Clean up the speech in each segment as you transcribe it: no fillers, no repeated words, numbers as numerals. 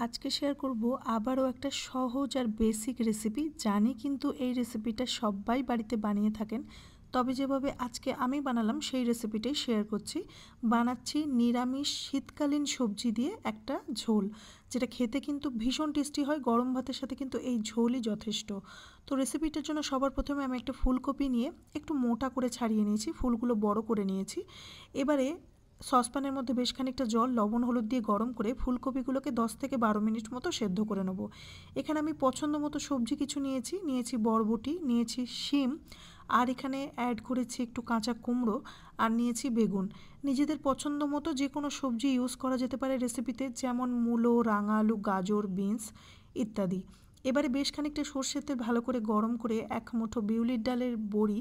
আজকে শেয়ার করব আবারও একটা সহজ আর বেসিক রেসিপি। জানি কিন্তু এই রেসিপিটা সবাই বাড়িতে বানিয়ে থাকেন, তবে যেভাবে আজকে আমি বানালাম সেই রেসিপিটাই শেয়ার করছি। বানাচ্ছি নিরামিষ শীতকালীন সবজি দিয়ে একটা ঝোল, যেটা খেতে কিন্তু ভীষণ টেস্টি হয়। গরম ভাতের সাথে কিন্তু এই ঝোলই যথেষ্ট। তো রেসিপিটার জন্য সবার প্রথমে আমি একটা ফুলকপি নিয়ে একটু মোটা করে ছাড়িয়ে নিয়েছি, ফুলগুলো বড় করে নিয়েছি। এবারে সসপ্যানের মধ্যে বেশ খানিকটা জল, লবণ, হলুদ দিয়ে গরম করে ফুলকপিগুলোকে 10 থেকে 12 মিনিট মতো সেদ্ধ করে নেব। এখানে আমি পছন্দ মতো সবজি কিছু নিয়েছি বরবটি, নিয়েছি শিম, আর এখানে অ্যাড করেছি একটু কাঁচা কুমড়ো, আর নিয়েছি বেগুন। নিজেদের পছন্দ মতো যে কোনো সবজি ইউজ করা যেতে পারে রেসিপিতে, যেমন মূলো, রাঙা আলু, গাজর, বিনস ইত্যাদি। এবারে বেশ খানিকটা সর্ষের তেল ভালো করে গরম করে এক মুঠো বিউলির ডালের বড়ি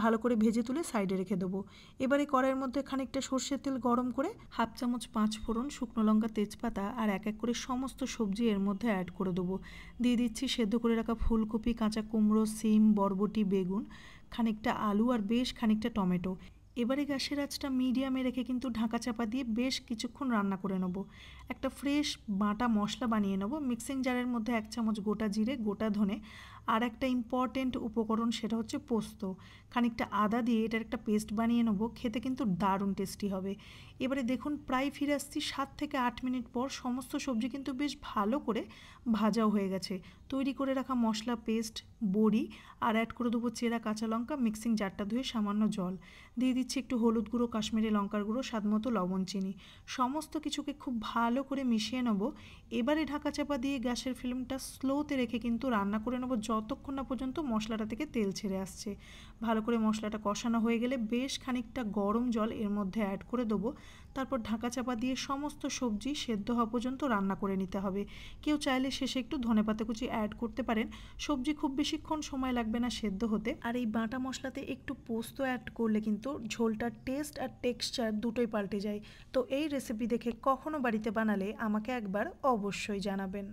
ভালো করে ভেজে তুলে সাইডে রেখে দেবো। এবারে কড়াইয়ের মধ্যে খানিকটা সর্ষের তেল গরম করে হাফ চামচ 5 ফোড়ন, শুকনো লঙ্কা, তেজপাতা আর এক এক করে সমস্ত সবজি এর মধ্যে অ্যাড করে দেবো। দিয়ে দিচ্ছি সেদ্ধ করে রাখা ফুলকপি, কাঁচা কুমড়ো, সিম, বরবটি, বেগুন, খানিকটা আলু আর বেশ খানিকটা টমেটো। এবারে গ্যাসের আঁচটা মিডিয়ামে রেখে কিন্তু ঢাকা চাপা দিয়ে বেশ কিছুক্ষণ রান্না করে নেব। একটা ফ্রেশ বাটা মশলা বানিয়ে নেব। মিক্সিং জারের মধ্যে 1 চামচ গোটা জিরে, গোটা ধনে, আর একটা ইম্পর্টেন্ট উপকরণ, সেটা হচ্ছে পোস্ত। খানিকটা আদা দিয়ে এটার একটা পেস্ট বানিয়ে নেব। খেতে কিন্তু দারুণ টেস্টি হবে। এবারে দেখুন প্রায় ফিরে আসছি 7 থেকে 8 মিনিট পর। সমস্ত সবজি কিন্তু বেশ ভালো করে ভাজাও হয়ে গেছে। তৈরি করে রাখা মশলা, পেস্ট, বড়ি আর অ্যাড করে দেবো চেরা কাঁচা লঙ্কা, মিক্সিং জারটা ধুয়ে সামান্য জল দিয়ে দিচ্ছি, একটু হলুদ গুঁড়ো, কাশ্মীরি লঙ্কার গুঁড়ো, স্বাদমতো লবণ, চিনি। সমস্ত কিছুকে খুব ভালো করে মিশিয়ে নেব। এবারে ঢাকা চাপা দিয়ে গ্যাসের ফ্লেমটা স্লোতে রেখে কিন্তু রান্না করে নেব যতক্ষণ না পর্যন্ত মশলাটা থেকে তেল ছেড়ে আসছে। ভালো করে মশলাটা কষানো হয়ে গেলে বেশ খানিকটা গরম জল এর মধ্যে অ্যাড করে দেবো। তারপর ঢাকা চাপা দিয়ে সমস্ত সবজি সেদ্ধ হওয়া পর্যন্ত রান্না করে নিতে হবে। কেউ চাইলে শেষে একটু ধনেপাতা কুচি অ্যাড করতে পারেন। সবজি খুব বেশিক্ষণ সময় লাগবে না সেদ্ধ হতে। আর এই বাটা মশলাতে একটু পোস্ত অ্যাড করলে কিন্তু ঝোলটার টেস্ট আর টেক্সচার দুটোই পাল্টে যায়। তো এই রেসিপি দেখে কখনো বাড়িতে বানালে আমাকে একবার অবশ্যই জানাবেন।